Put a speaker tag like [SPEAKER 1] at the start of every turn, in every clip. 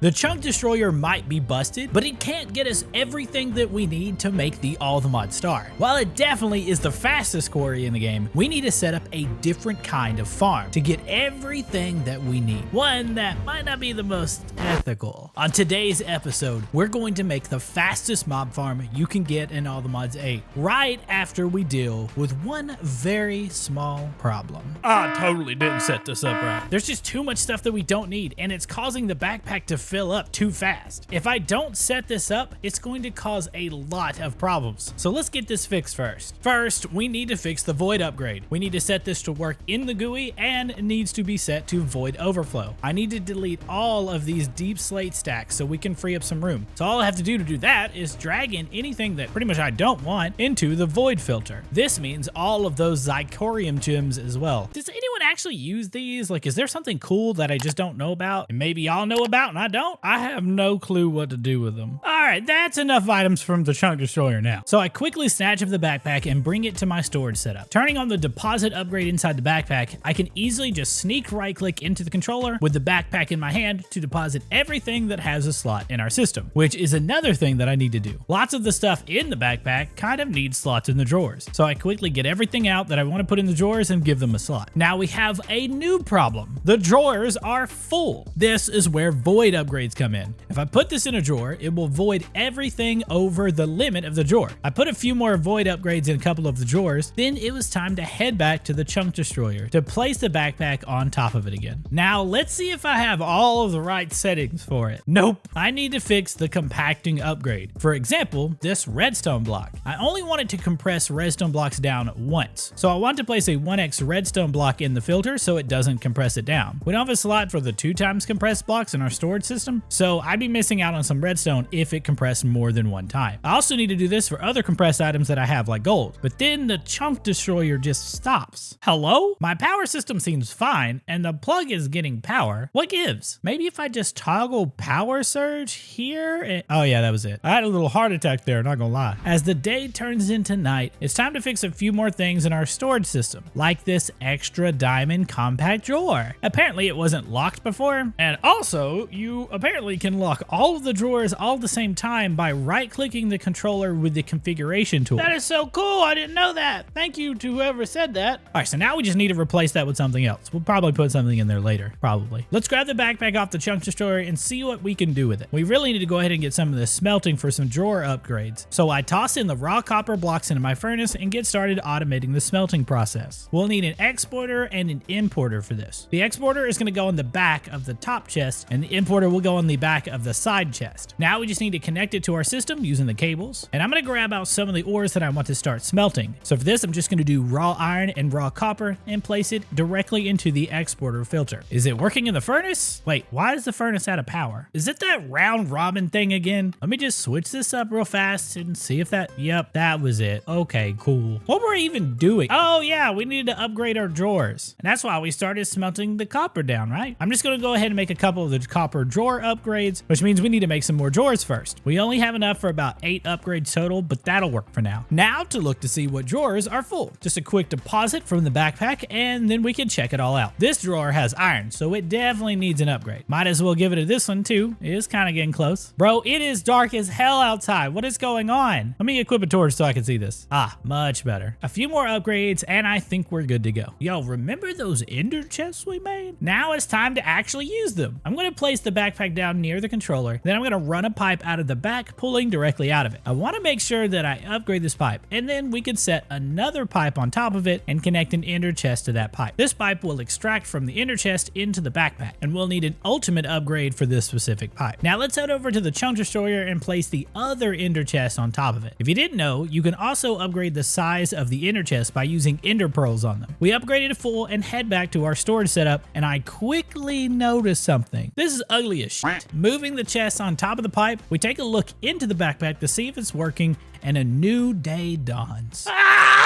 [SPEAKER 1] The Chunk Destroyer might be busted, but it can't get us everything that we need to make the Allthemods star. While it definitely is the fastest quarry in the game, we need to set up a different kind of farm to get everything that we need. One that might not be the most ethical. On today's episode, we're going to make the fastest mob farm you can get in Allthemods 8, right after we deal with one very small problem. I totally didn't set this up right. There's just too much stuff that we don't need, and it's causing the backpack to fill up too fast. If I don't set this up, it's going to cause a lot of problems. So let's get this fixed first. First, we need to fix the void upgrade. We need to set this to work in the GUI, and it needs to be set to void overflow. I need to delete all of these deep slate stacks so we can free up some room. So all I have to do that is drag in anything that pretty much I don't want into the void filter. This means all of those Zicorium gems as well. Does anyone actually use these? Like, is there something cool that I just don't know about and maybe y'all know about and I don't? I have no clue what to do with them. All right, that's enough items from the Chunk Destroyer now. So I quickly snatch up the backpack and bring it to my storage setup. Turning on the deposit upgrade inside the backpack, I can easily just sneak right click into the controller with the backpack in my hand to deposit everything that has a slot in our system, which is another thing that I need to do. Lots of the stuff in the backpack kind of needs slots in the drawers. So I quickly get everything out that I want to put in the drawers and give them a slot. Now we have a new problem. The drawers are full. This is where void upgrades come in. If I put this in a drawer, it will void everything over the limit of the drawer. I put a few more void upgrades in a couple of the drawers, then it was time to head back to the Chunk Destroyer to place the backpack on top of it again. Now let's see if I have all of the right settings for it. Nope. I need to fix the compacting upgrade. For example, this redstone block. I only wanted to compress redstone blocks down once. So I want to place a 1x redstone block in the filter so it doesn't compress it down. We don't have a slot for the 2x compressed blocks in our storage system, so I'd be missing out on some redstone if it compressed more than one time. I also need to do this for other compressed items that I have like gold, but then the Chunk Destroyer just stops. Hello? My power system seems fine and the plug is getting power. What gives? Maybe if I just toggle power surge here and... oh yeah, that was it. I had a little heart attack there, not gonna lie. As the day turns into night, it's time to fix a few more things in our storage system, like this extra diamond compact drawer. Apparently it wasn't locked before, and also you apparently can lock all of the drawers all at the same time by right-clicking the controller with the configuration tool. That is so cool, I didn't know that. Thank you to whoever said that. All right, so now we just need to replace that with something else. We'll probably put something in there later, probably. Let's grab the backpack off the Chunk Destroyer and see what we can do with it. We really need to go ahead and get some of this smelting for some drawer upgrades. So I toss in the raw copper blocks into my furnace and get started automating the smelting process. We'll need an exporter and an importer for this. The exporter is going to go in the back of the top chest and the importer will go on the back of the side chest. Now we just need to connect it to our system using the cables, and I'm going to grab out some of the ores that I want to start smelting. So for this, I'm just going to do raw iron and raw copper and place it directly into the exporter filter. Is it working in the furnace? Wait, why is the furnace out of power? Is it that round robin thing again? Let me just switch this up real fast and see if that, yep, that was it. Okay, cool. What were we even doing? Oh yeah, we needed to upgrade our drawers. And that's why we started smelting the copper down, right? I'm just going to go ahead and make a couple of the copper drawer upgrades, which means we need to make some more drawers first. We only have enough for about 8 upgrades total, but that'll work for now. Now to look to see what drawers are full. Just a quick deposit from the backpack and then we can check it all out. This drawer has iron, so it definitely needs an upgrade. Might as well give it to this one too. It is kind of getting close. Bro, it is dark as hell outside. What is going on? Let me equip a torch so I can see this. Ah, much better. A few more upgrades and I think we're good to go. Yo, remember those ender chests we made? Now it's time to actually use them. I'm going to place the backpack down near the controller. Then I'm going to run a pipe out of the back, pulling directly out of it. I want to make sure that I upgrade this pipe, and then we can set another pipe on top of it and connect an ender chest to that pipe. This pipe will extract from the ender chest into the backpack, and we'll need an ultimate upgrade for this specific pipe. Now let's head over to the Chunk Destroyer and place the other ender chest on top of it. If you didn't know, you can also upgrade the size of the ender chest by using ender pearls on them. We upgraded to full and head back to our storage setup, and I quickly noticed something. This is ugly as shit. Moving the chest on top of the pipe, we take a look into the backpack to see if it's working, and a new day dawns.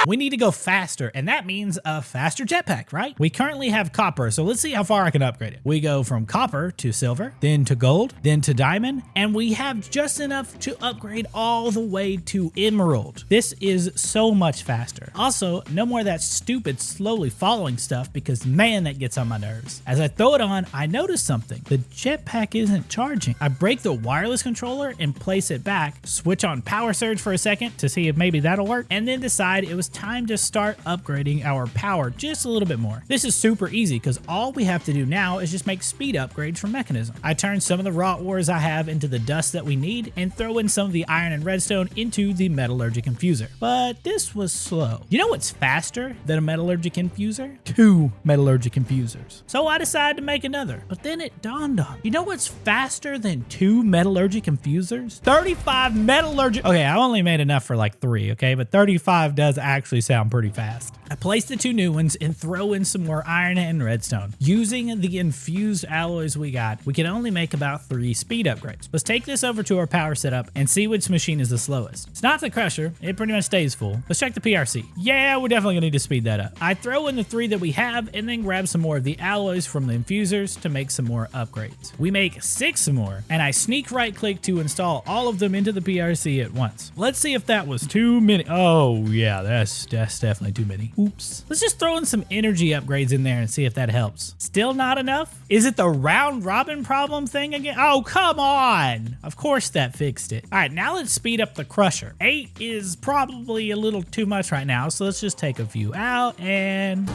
[SPEAKER 1] We need to go faster, and that means a faster jetpack, right? We currently have copper, so let's see how far I can upgrade it. We go from copper to silver, then to gold, then to diamond, and we have just enough to upgrade all the way to emerald. This is so much faster. Also, no more of that stupid slowly falling stuff because man, that gets on my nerves. As I throw it on, I notice something. The jetpack jetpack isn't charging. I break the wireless controller and place it back, switch on power surge for a second to see if maybe that'll work, and then decide it was time to start upgrading our power just a little bit more. This is super easy because all we have to do now is just make speed upgrades from mechanism. I turn some of the raw ores I have into the dust that we need and throw in some of the iron and redstone into the metallurgic infuser. But this was slow. You know what's faster than a metallurgic infuser? 2 metallurgic infusers. So I decided to make another, but then it dawned on me. You know what's faster than 2 metallurgic infusers? 35 metallurgic. Okay, I only made enough for like 3, okay? But 35 does actually sound pretty fast. I place the 2 new ones and throw in some more iron and redstone. Using the infused alloys we got, we can only make about 3 speed upgrades. Let's take this over to our power setup and see which machine is the slowest. It's not the crusher, it pretty much stays full. Let's check the PRC. Yeah, we're definitely gonna need to speed that up. I throw in the 3 that we have and then grab some more of the alloys from the infusers to make some more upgrades. We make 6 more, and I sneak right click to install all of them into the PRC at once. Let's see if that was too many. Oh yeah, that's definitely too many. Oops. Let's just throw in some energy upgrades in there and see if that helps. Still not enough? Is it the round robin problem thing again? Oh, come on. Of course that fixed it. All right, now let's speed up the crusher. 8 is probably a little too much right now, so let's just take a few out and...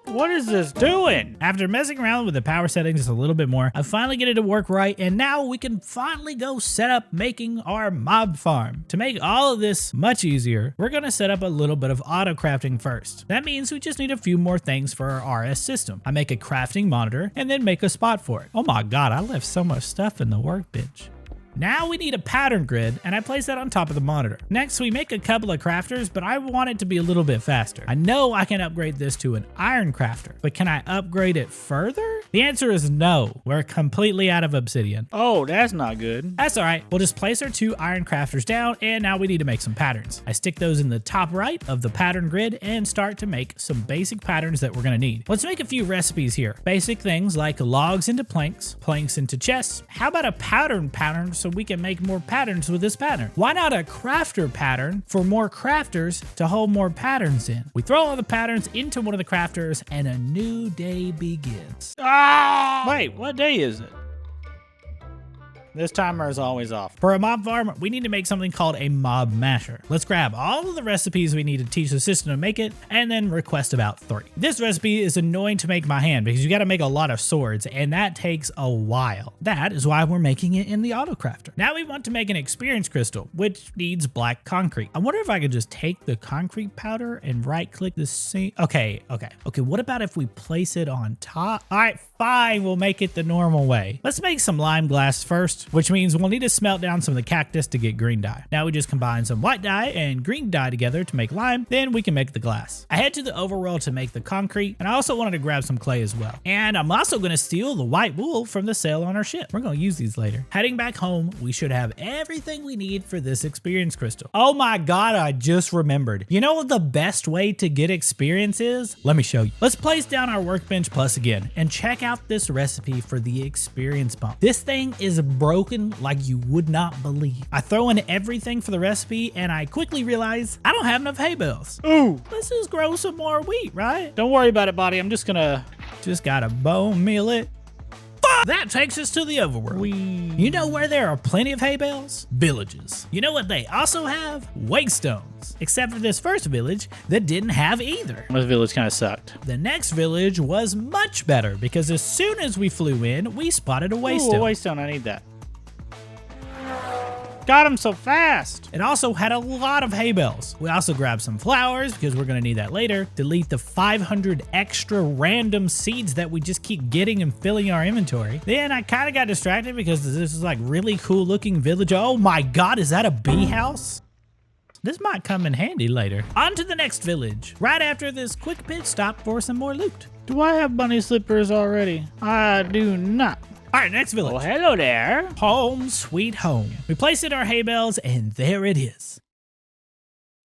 [SPEAKER 1] What is this doing? After messing around with the power settings just a little bit more, I finally get it to work right, and now we can finally go set up making our mob farm. To make all of this much easier, we're gonna set up a little bit of auto crafting first. That means we just need a few more things for our RS system. I make a crafting monitor and then make a spot for it. Oh my God, I left so much stuff in the workbench. Now we need a pattern grid, and I place that on top of the monitor. Next, we make a couple of crafters, but I want it to be a little bit faster. I know I can upgrade this to an iron crafter, but can I upgrade it further? The answer is no. We're completely out of obsidian. Oh, that's not good. That's all right. We'll just place our 2 iron crafters down, and now we need to make some patterns. I stick those in the top right of the pattern grid and start to make some basic patterns that we're gonna need. Let's make a few recipes here. Basic things like logs into planks, planks into chests. How about a pattern so we can make more patterns with this pattern? Why not a crafter pattern for more crafters to hold more patterns in? We throw all the patterns into one of the crafters and a new day begins. Ah! Wait, what day is it? This timer is always off. For a mob farm, we need to make something called a mob masher. Let's grab all of the recipes we need to teach the system to make it, and then request about 3. This recipe is annoying to make by hand because you gotta make a lot of swords, and that takes a while. That is why we're making it in the auto crafter. Now we want to make an experience crystal, which needs black concrete. I wonder if I could just take the concrete powder and right click the scene. Okay, what about if we place it on top? All right, fine, we'll make it the normal way. Let's make some lime glass first, which means we'll need to smelt down some of the cactus to get green dye. Now we just combine some white dye and green dye together to make lime, then we can make the glass. I head to the overworld to make the concrete, and I also wanted to grab some clay as well. And I'm also gonna steal the white wool from the sail on our ship. We're gonna use these later. Heading back home, we should have everything we need for this experience crystal. Oh my God, I just remembered. You know what the best way to get experience is? Let me show you. Let's place down our workbench plus again, and check out this recipe for the experience bump. This thing is broken like you would not believe. I throw in everything for the recipe, and I quickly realize I don't have enough hay bales. Ooh, let's just grow some more wheat, right? Don't worry about it, buddy. I'm just gotta bone meal it. That takes us to the overworld. You know where there are plenty of hay bales? Villages. You know what they also have? Waystones. Except for this first village that didn't have either. This village kind of sucked. The next village was much better because as soon as we flew in, we spotted a waystone. Ooh, a waystone, I need that. Got him so fast. It also had a lot of hay bales. We also grabbed some flowers because we're gonna need that later. Delete the 500 extra random seeds that we just keep getting and filling our inventory. Then I kind of got distracted because this is like really cool looking village. Oh my God, is that a bee house? This might come in handy later. On to the next village. Right after this quick pit stop for some more loot. Do I have bunny slippers already? I do not. All right, next village. Oh, hello there. Home sweet home. We place in our hay bales, and there it is.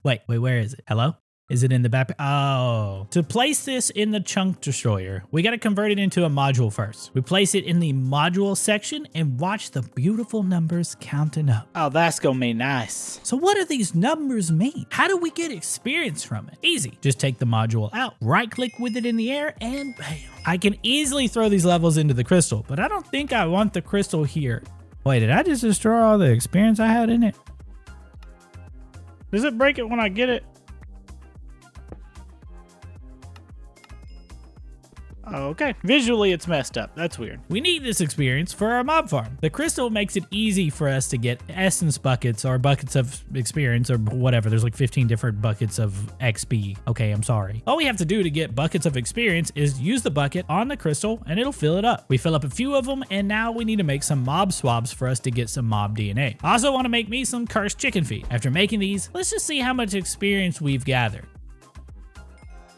[SPEAKER 1] Wait, where is it? Hello? Is it in the back? Oh. To place this in the chunk destroyer, we got to convert it into a module first. We place it in the module section and watch the beautiful numbers counting up. Oh, that's gonna be nice. So what do these numbers mean? How do we get experience from it? Easy. Just take the module out, right click with it in the air, and bam. I can easily throw these levels into the crystal, but I don't think I want the crystal here. Wait, did I just destroy all the experience I had in it? Does it break it when I get it? Okay. Visually, it's messed up. That's weird. We need this experience for our mob farm. The crystal makes it easy for us to get essence buckets or buckets of experience or whatever. There's like 15 different buckets of XP. Okay, I'm sorry. All we have to do to get buckets of experience is use the bucket on the crystal and it'll fill it up. We fill up a few of them and now we need to make some mob swabs for us to get some mob DNA. I also want to make me some cursed chicken feet. After making these, let's just see how much experience we've gathered.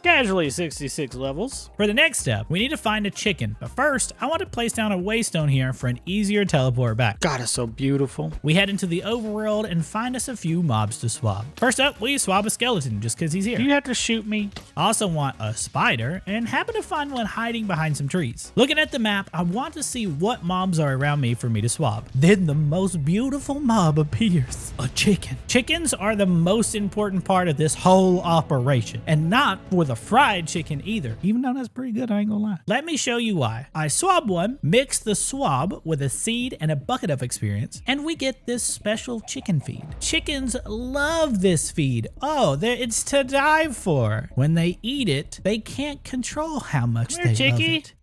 [SPEAKER 1] Casually 66 levels. For the next step, we need to find a chicken. But first, I want to place down a waystone here for an easier teleport back. God, it's so beautiful. We head into the overworld and find us a few mobs to swab. First up, we swab a skeleton just because he's here. You have to shoot me. I also want a spider and happen to find one hiding behind some trees. Looking at the map, I want to see what mobs are around me for me to swab. Then the most beautiful mob appears. A chicken. Chickens are the most important part of this whole operation, and not for the fried chicken either, even though that's pretty good, I ain't gonna lie. Let me show you why. I swab one, mix the swab with a seed and a bucket of experience, and we get this special chicken feed. Chickens love this feed. Oh, it's to die for. When they eat it, they can't control how much they love it.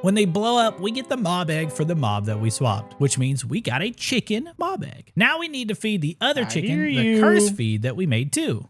[SPEAKER 1] When they blow up, we get the mob egg for the mob that we swapped, which means we got a chicken mob egg. Now we need to feed the other chicken the curse feed that we made too.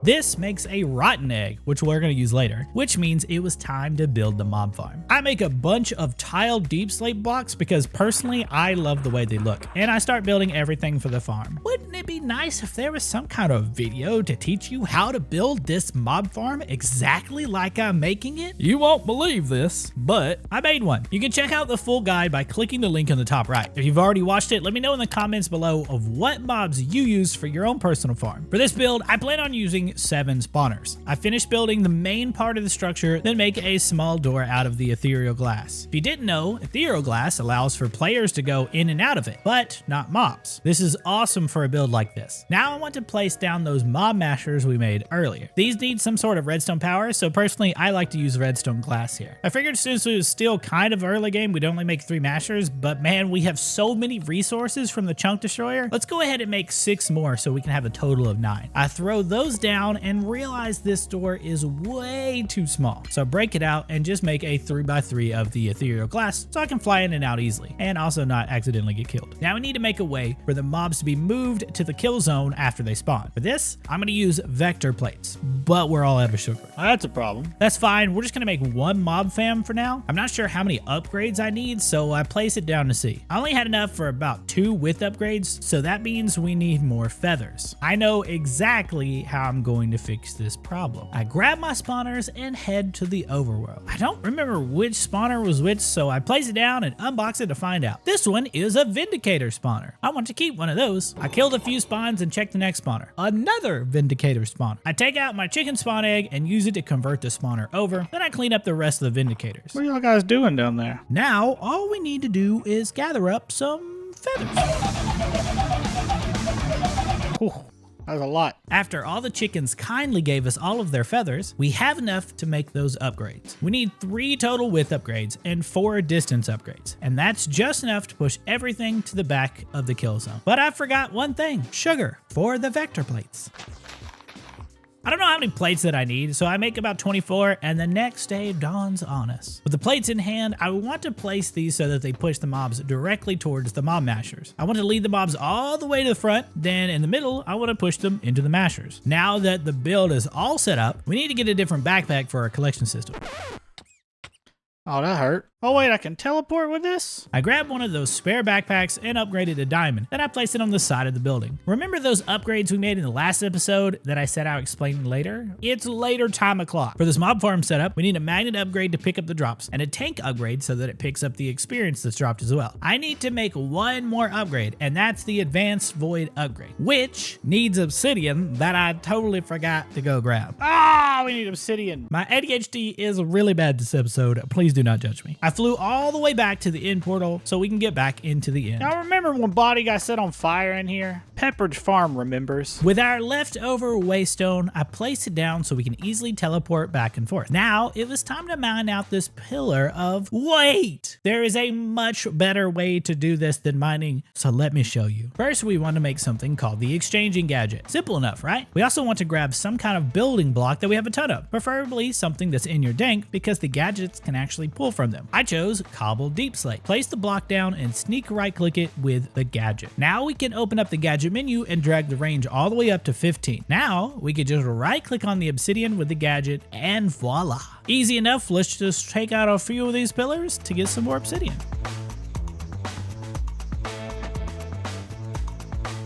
[SPEAKER 1] This makes a rotten egg, which we're going to use later, which means it was time to build the mob farm. I make a bunch of tiled deep slate blocks because personally, I love the way they look, and I start building everything for the farm. Wouldn't it be nice if there was some kind of video to teach you how to build this mob farm exactly like I'm making it? You won't believe this, but I made one. You can check out the full guide by clicking the link on the top right. If you've already watched it, let me know in the comments below of what mobs you use for your own personal farm. For this build, I plan on using 7 spawners. I finished building the main part of the structure, then make a small door out of the ethereal glass. If you didn't know, ethereal glass allows for players to go in and out of it, but not mobs. This is awesome for a build like this. Now I want to place down those mob mashers we made earlier. These need some sort of redstone power, so personally I like to use redstone glass here. I figured since it was still kind of early game, we'd only make 3 mashers, but man, we have so many resources from the chunk destroyer. Let's go ahead and make 6 more so we can have a total of 9. I throw those down and realize this door is way too small. So break it out and just make a 3x3 of the ethereal glass so I can fly in and out easily and also not accidentally get killed. Now we need to make a way for the mobs to be moved to the kill zone after they spawn. For this, I'm going to use vector plates, but we're all out of sugar. That's a problem. That's fine. We're just going to make 1 mob fam for now. I'm not sure how many upgrades I need, so I place it down to see. I only had enough for about 2 width upgrades, so that means we need more feathers. I know exactly how I'm going to fix this problem. I grab my spawners and head to the overworld. I don't remember which spawner was which, so I place it down and unbox it to find out. This one is a Vindicator spawner. I want to keep one of those. I killed a few spawns and checked the next spawner. Another Vindicator spawner. I take out my chicken spawn egg and use it to convert the spawner over. Then I clean up the rest of the Vindicators. What are y'all guys doing down there? Now, all we need to do is gather up some feathers. Ooh. That was a lot. After all the chickens kindly gave us all of their feathers, we have enough to make those upgrades. We need 3 total width upgrades and 4 distance upgrades. And that's just enough to push everything to the back of the kill zone. But I forgot one thing, sugar for the vector plates. I don't know how many plates that I need, so I make about 24 and the next day dawns on us. With the plates in hand, I want to place these so that they push the mobs directly towards the mob mashers. I want to lead the mobs all the way to the front, then in the middle, I want to push them into the mashers. Now that the build is all set up, we need to get a different backpack for our collection system. Oh, that hurt. Oh wait, I can teleport with this? I grabbed one of those spare backpacks and upgraded to diamond. Then I placed it on the side of the building. Remember those upgrades we made in the last episode that I said I'll explain later? It's later time o'clock. For this mob farm setup, we need a magnet upgrade to pick up the drops and a tank upgrade so that it picks up the experience that's dropped as well. I need to make one more upgrade, and that's the advanced void upgrade, which needs obsidian that I totally forgot to go grab. Ah, we need obsidian. My ADHD is really bad this episode. Please do not judge me. I flew all the way back to the end portal so we can get back into the end. Y'all remember when Body got set on fire in here? Pepperidge Farm remembers. With our leftover waystone, I placed it down so we can easily teleport back and forth. Now, it was time to mine out this pillar of... Wait! There is a much better way to do this than mining, so let me show you. First, we want to make something called the exchanging gadget. Simple enough, right? We also want to grab some kind of building block that we have a ton of, preferably something that's in your dank because the gadgets can actually pull from them. I chose Cobble Deep Slate. Place the block down and sneak right click it with the gadget. Now we can open up the gadget menu and drag the range all the way up to 15. Now we can just right click on the obsidian with the gadget and voila. Easy enough. Let's just take out a few of these pillars to get some more obsidian.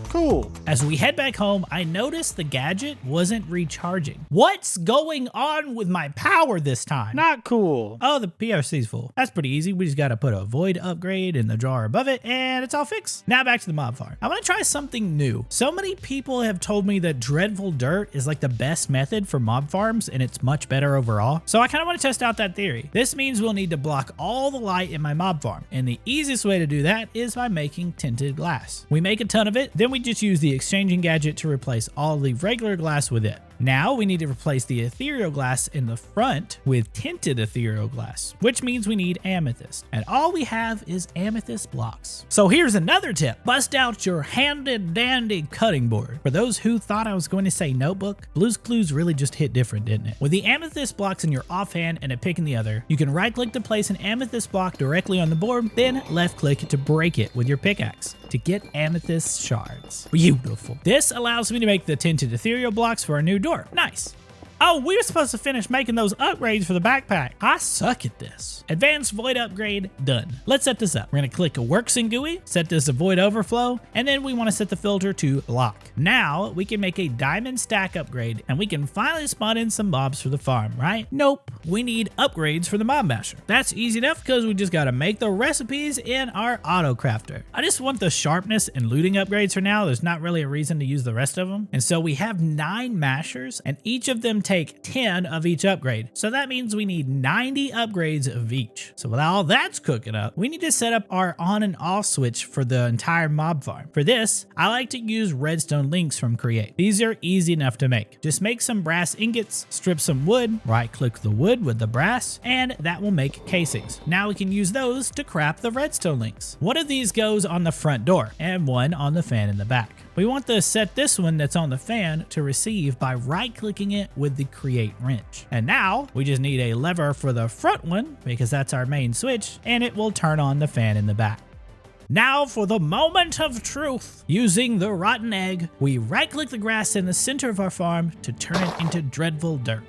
[SPEAKER 1] Cool. As we head back home, I noticed the gadget wasn't recharging. What's going on with my power this time? Not cool. Oh, the PRC's full. That's pretty easy. We just got to put a void upgrade in the drawer above it and it's all fixed. Now back to the mob farm. I want to try something new. So many people have told me that dreadful dirt is like the best method for mob farms and it's much better overall. So I kind of want to test out that theory. This means we'll need to block all the light in my mob farm. And the easiest way to do that is by making tinted glass. We make a ton of it, then we just use the exchanging gadget to replace all the regular glass with it. Now we need to replace the ethereal glass in the front with tinted ethereal glass, which means we need amethyst. And all we have is amethyst blocks. So here's another tip. Bust out your handy dandy cutting board. For those who thought I was going to say notebook, Blue's Clues really just hit different, didn't it? With the amethyst blocks in your offhand and a pick in the other, you can right click to place an amethyst block directly on the board, then left click to break it with your pickaxe to get amethyst shards. Beautiful. This allows me to make the tinted ethereal blocks for our new door. Nice. Oh, we were supposed to finish making those upgrades for the backpack. I suck at this. Advanced void upgrade, done. Let's set this up. We're gonna click Works in GUI, set this to void overflow, and then we wanna set the filter to block. Now we can make a diamond stack upgrade and we can finally spawn in some mobs for the farm, right? Nope, we need upgrades for the mob masher. That's easy enough because we just gotta make the recipes in our auto crafter. I just want the sharpness and looting upgrades for now. There's not really a reason to use the rest of them. And so we have 9 mashers and each of them take 10 of each upgrade. So that means we need 90 upgrades of each. So while all that's cooking up, we need to set up our on and off switch for the entire mob farm. For this, I like to use redstone links from Create. These are easy enough to make. Just make some brass ingots, strip some wood, right click the wood with the brass, and that will make casings. Now we can use those to craft the redstone links. One of these goes on the front door and one on the fan in the back. We want to set this one that's on the fan to receive by right clicking it with the Create wrench. And now we just need a lever for the front one because that's our main switch and it will turn on the fan in the back. Now for the moment of truth. Using the rotten egg, we right click the grass in the center of our farm to turn it into dreadful dirt.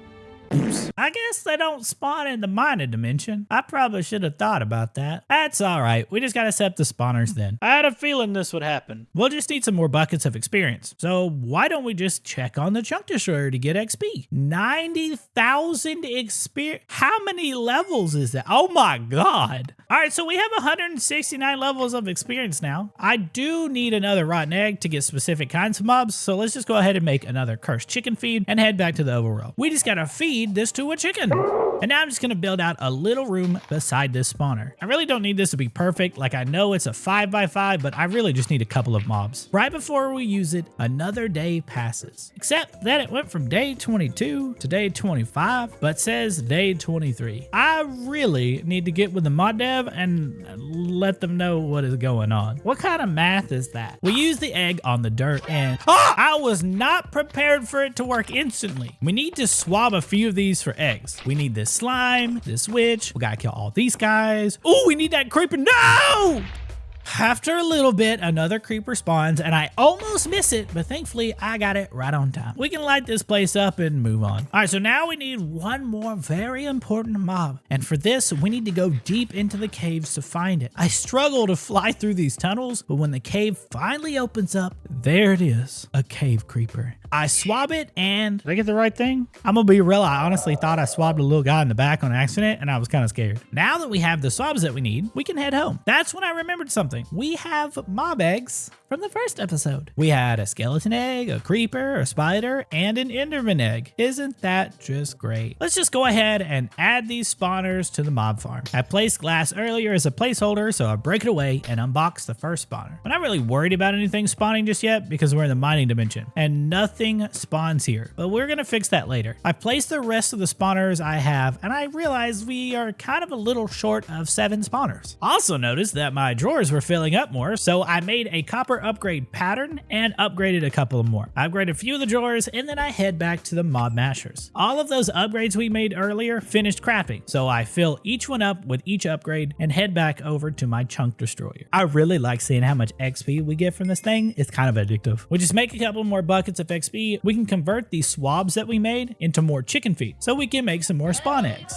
[SPEAKER 1] Oops. I guess they don't spawn in the mining dimension. I probably should have thought about that. That's all right. We just got to set the spawners then. I had a feeling this would happen. We'll just need some more buckets of experience. So why don't we just check on the chunk destroyer to get XP? 90,000 experience. How many levels is that? Oh my God. All right, so we have 169 levels of experience now. I do need another rotten egg to get specific kinds of mobs. So let's just go ahead and make another cursed chicken feed and head back to the overworld. We just got to feed this to a chicken. And now I'm just going to build out a little room beside this spawner. I really don't need this to be perfect. Like I know it's a 5x5, but I really just need a couple of mobs. Right before we use it, another day passes. Except that it went from day 22 to day 25, but says day 23. I really need to get with the mod dev and let them know what is going on. What kind of math is that? We use the egg on the dirt and I was not prepared for it to work instantly. We need to swab a few of these for eggs. We need this slime, this witch. We gotta kill all these guys. Oh, we need that creeper. No! After a little bit, another creeper spawns and I almost miss it, but thankfully I got it right on time. We can light this place up and move on. All right, so now we need one more very important mob. And for this, we need to go deep into the caves to find it. I struggle to fly through these tunnels, but when the cave finally opens up, there it is, a cave creeper. I swab it and did I get the right thing? I'm gonna be real, I honestly thought I swabbed a little guy in the back on accident and I was kind of scared. Now that we have the swabs that we need, we can head home. That's when I remembered something. We have mob eggs from the first episode. We had a skeleton egg, a creeper, a spider, and an enderman egg. Isn't that just great? Let's just go ahead and add these spawners to the mob farm. I placed glass earlier as a placeholder, so I break it away and unbox the first spawner. I'm not really worried about anything spawning just yet because we're in the mining dimension and nothing spawns here, but we're gonna fix that later. I placed the rest of the spawners I have and I realized we are kind of a little short of 7 spawners. Also noticed that my drawers were filling up more, so I made a copper upgrade pattern and upgraded a couple more. I upgraded a few of the drawers and then I head back to the mob mashers. All of those upgrades we made earlier finished crafting, so I fill each one up with each upgrade and head back over to my chunk destroyer. I really like seeing how much XP we get from this thing. It's kind of addictive. We just make a couple more buckets of XP. We can convert these swabs that we made into more chicken feet so we can make some more spawn eggs.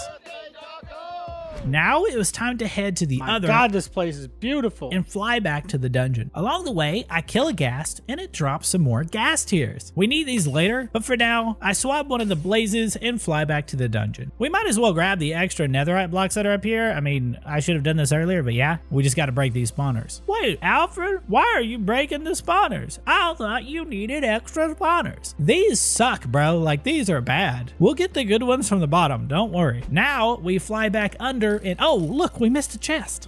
[SPEAKER 1] Now it was time to head to the other.
[SPEAKER 2] God, this place is beautiful.
[SPEAKER 1] And fly back to the dungeon. Along the way, I kill a ghast and it drops some more ghast tears. We need these later, but for now, I swab one of the blazes and fly back to the dungeon. We might as well grab the extra netherite blocks that are up here. I mean, I should have done this earlier, but yeah, we just got to break these spawners. Wait, Alfred, why are you breaking the spawners? I thought you needed extra spawners. These suck, bro. Like, these are bad. We'll get the good ones from the bottom, don't worry. Now we fly back under and oh, look, we missed a chest.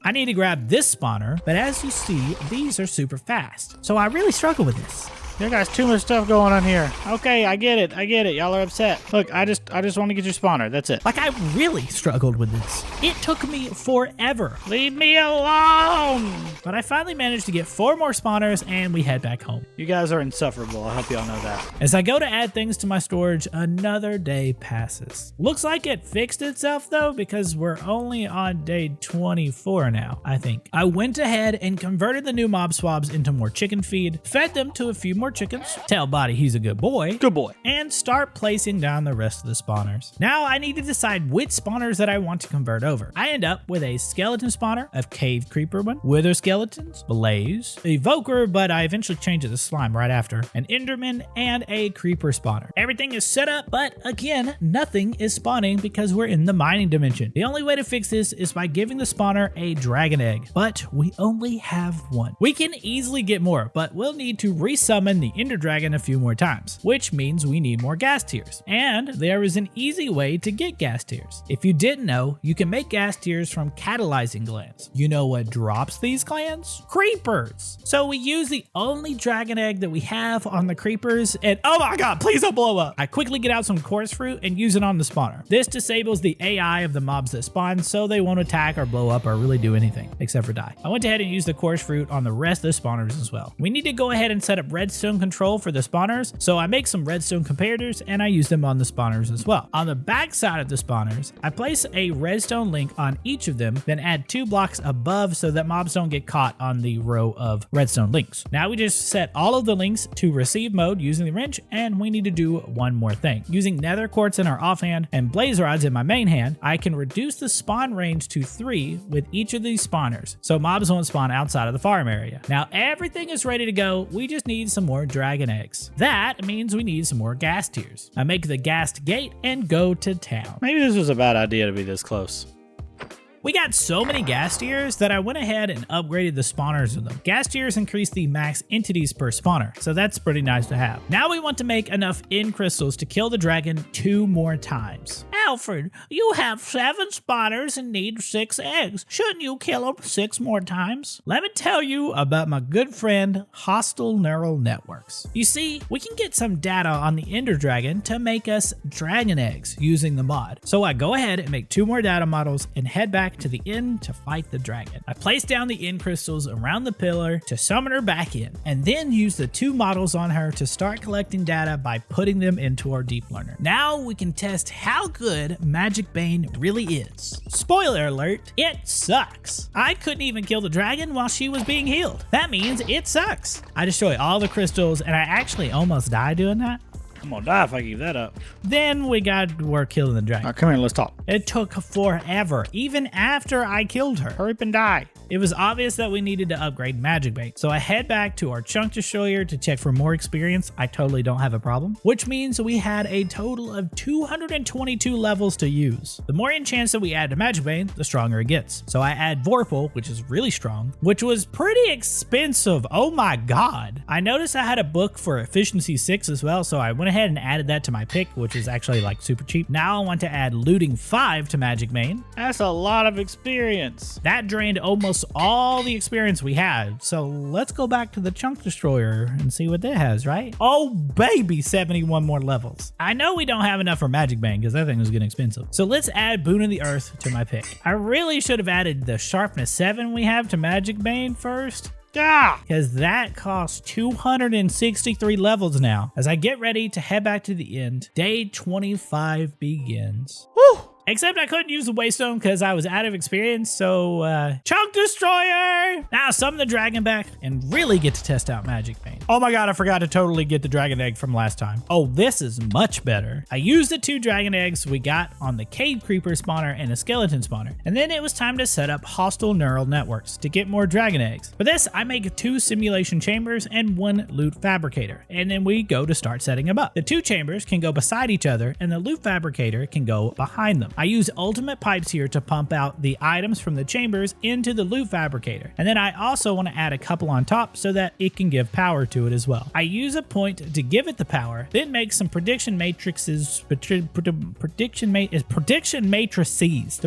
[SPEAKER 1] I need to grab this spawner, but as you see, these are super fast. So I really struggle with this.
[SPEAKER 2] There guys, too much stuff going on here. Okay, I get it. Y'all are upset. Look, I just want to get your spawner. That's it.
[SPEAKER 1] Like, I really struggled with this. It took me forever.
[SPEAKER 2] Leave me alone.
[SPEAKER 1] But I finally managed to get 4 more spawners and we head back home.
[SPEAKER 2] You guys are insufferable. I hope y'all know that.
[SPEAKER 1] As I go to add things to my storage, another day passes. Looks like it fixed itself though, because we're only on day 24 now, I think. I went ahead and converted the new mob swabs into more chicken feed, fed them to a few more chickens, tell Body he's a good boy, and start placing down the rest of the spawners. Now I need to decide which spawners that I want to convert over. I end up with a skeleton spawner, a cave creeper one, wither skeletons, blaze, evoker, but I eventually changed it to slime right after, an enderman, and a creeper spawner. Everything is set up, but again, nothing is spawning because we're in the mining dimension. The only way to fix this is by giving the spawner a dragon egg, but we only have 1. We can easily get more, but we'll need to resummon the ender dragon a few more times, which means we need more ghast tears. And there is an easy way to get ghast tears. If you didn't know, you can make ghast tears from catalyzing glands. You know what drops these glands? Creepers. So we use the only dragon egg that we have on the creepers and oh my god, please don't blow up. I quickly get out some coarse fruit and use it on the spawner. This disables the AI of the mobs that spawn so they won't attack or blow up or really do anything except for die. I went ahead and used the coarse fruit on the rest of the spawners as well. We need to go ahead and set up redstone control for the spawners, so I make some redstone comparators and I use them on the spawners as well. On the back side of the spawners, I place a redstone link on each of them, then add 2 blocks above so that mobs don't get caught on the row of redstone links. Now we just set all of the links to receive mode using the wrench, and we need to do one more thing. Using nether quartz in our offhand and blaze rods in my main hand, I can reduce the spawn range to 3 with each of these spawners, so mobs won't spawn outside of the farm area. Now everything is ready to go, we just need some more dragon eggs. That means we need some more ghast tears. I make the ghast gate and go to town.
[SPEAKER 2] Maybe this was a bad idea to be this close.
[SPEAKER 1] We got so many ghast tears that I went ahead and upgraded the spawners of them. Ghast tears increase the max entities per spawner, so that's pretty nice to have. Now we want to make enough end crystals to kill the dragon 2 more times. Alfred, you have 7 spawners and need 6 eggs. Shouldn't you kill them 6 more times? Let me tell you about my good friend, Hostile Neural Networks. You see, we can get some data on the Ender Dragon to make us dragon eggs using the mod. So I go ahead and make 2 more data models and head back to the end to fight the dragon. I place down the end crystals around the pillar to summon her back in, and then use the 2 models on her to start collecting data by putting them into our deep learner. Now we can test how good good Magic Bane really is. Spoiler alert, it sucks. I couldn't even kill the dragon while she was being healed. That means it sucks. I destroy all the crystals, and I actually almost died doing that.
[SPEAKER 2] I'm gonna die if I keep that up.
[SPEAKER 1] Then we got to work killing the dragon.
[SPEAKER 2] All right, come here, let's talk.
[SPEAKER 1] It took forever, even after I killed her.
[SPEAKER 2] Hurry up and die.
[SPEAKER 1] It was obvious that we needed to upgrade Magic Bane, so I head back to our Chunk Destroyer to check for more experience. I totally don't have a problem, which means we had a total of 222 levels to use. The more enchants that we add to Magic Bane, the stronger it gets. So I add Vorpal, which is really strong, which was pretty expensive. Oh my god. I noticed I had a book for Efficiency 6 as well, so I went ahead and added that to my pick, which is actually like super cheap. Now I want to add Looting 5 to Magic Bane.
[SPEAKER 2] That's a lot of experience.
[SPEAKER 1] That drained almost all the experience we had. So let's go back to the Chunk Destroyer and see what that has, right? Oh baby, 71 more levels. I know we don't have enough for Magic Bane because that thing was getting expensive. So let's add Boon of the Earth to my pick. I really should have added the Sharpness 7 we have to Magic Bane first. Because that costs 263 levels now. As I get ready to head back to the end, day 25 begins. Woo! Except I couldn't use the Waystone because I was out of experience, so Chunk Destroyer! Now summon the dragon back and really get to test out Magic Bane. Oh my god, I forgot to totally get the dragon egg from last time. Oh, this is much better. I used the 2 dragon eggs we got on the cave creeper spawner and the skeleton spawner, and then it was time to set up hostile neural networks to get more dragon eggs. For this, I make 2 simulation chambers and 1 loot fabricator, and then we go to start setting them up. The 2 chambers can go beside each other, and the loot fabricator can go behind them. I use ultimate pipes here to pump out the items from the chambers into the loot fabricator. And then I also want to add a couple on top so that it can give power to it as well. I use a point to give it the power, then make some prediction matrices to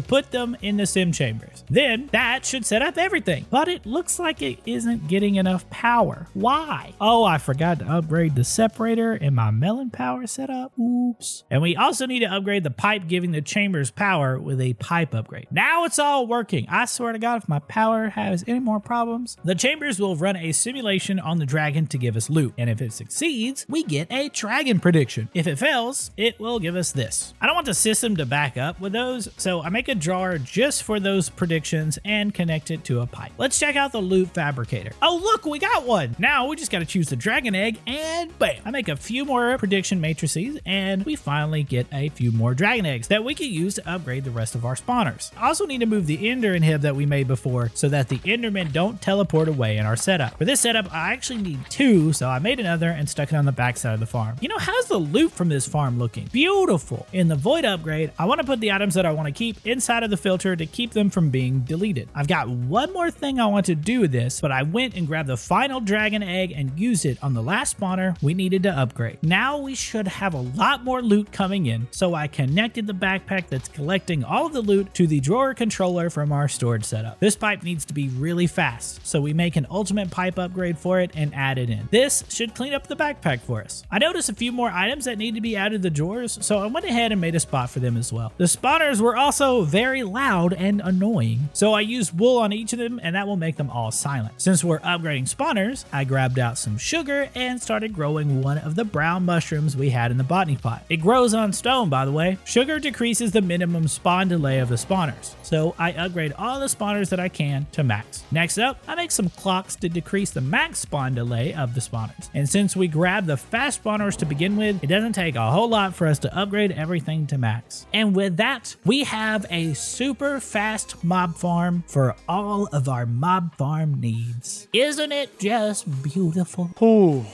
[SPEAKER 1] put them in the sim chambers. Then that should set up everything. But it looks like it isn't getting enough power. Why? Oh, I forgot to upgrade the separator and my melon power setup. Oops. And we also need to upgrade the pipe giving the chambers power with a pipe upgrade. Now it's all working. I swear to god, if my power has any more problems, the chambers will run a simulation on the dragon to give us loot. And if it succeeds, we get a dragon prediction. If it fails, it will give us this. I don't want the system to back up with those, so I make a jar just for those predictions and connect it to a pipe. Let's check out the loot fabricator. Oh look, we got one. Now we just got to choose the dragon egg and bam. I make a few more prediction matrices and we finally get a few more dragon eggs that we can use to upgrade the rest of our spawners. I also need to move the ender inhib that we made before so that the endermen don't teleport away in our setup. For this setup, I actually need 2, so I made another and stuck it on the backside of the farm. You know, how's the loot from this farm looking? Beautiful. In the void upgrade, I want to put the items that I want to keep inside of the filter to keep them from being deleted. I've got one more thing I want to do with this, but I went and grabbed the final dragon egg and used it on the last spawner we needed to upgrade. Now we should have a lot more loot coming in, so I connected the backpack that's collecting all of the loot to the drawer controller from our storage setup. This pipe needs to be really fast, so we make an ultimate pipe upgrade for it and add it in. This should clean up the backpack for us. I noticed a few more items that need to be added to the drawers, so I went ahead and made a spot for them as well. The spawners were also very loud and annoying, so I used wool on each of them and that will make them all silent. Since we're upgrading spawners, I grabbed out some sugar and started growing one of the brown mushrooms we had in the botany pot. It grows on stone, by the way. Sugar decreases the minimum spawn delay of the spawners, so I upgrade all the spawners that I can to max. Next up, I make some clocks to decrease the max spawn delay of the spawners. And since we grabbed the fast spawners to begin with, it doesn't take a whole lot for us to upgrade everything to max. And with that, we have a super fast mob farm for all of our mob farm needs. Isn't it just beautiful?
[SPEAKER 2] Ooh.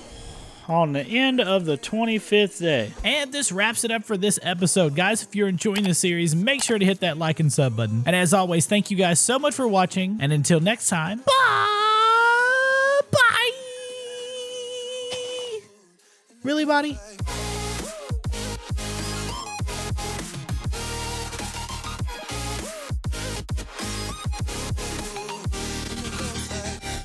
[SPEAKER 2] On the end of the 25th day.
[SPEAKER 1] And this wraps it up for this episode. Guys, if you're enjoying the series, make sure to hit that like and sub button. And as always, thank you guys so much for watching. And until next time, bye! Bye! Really, buddy?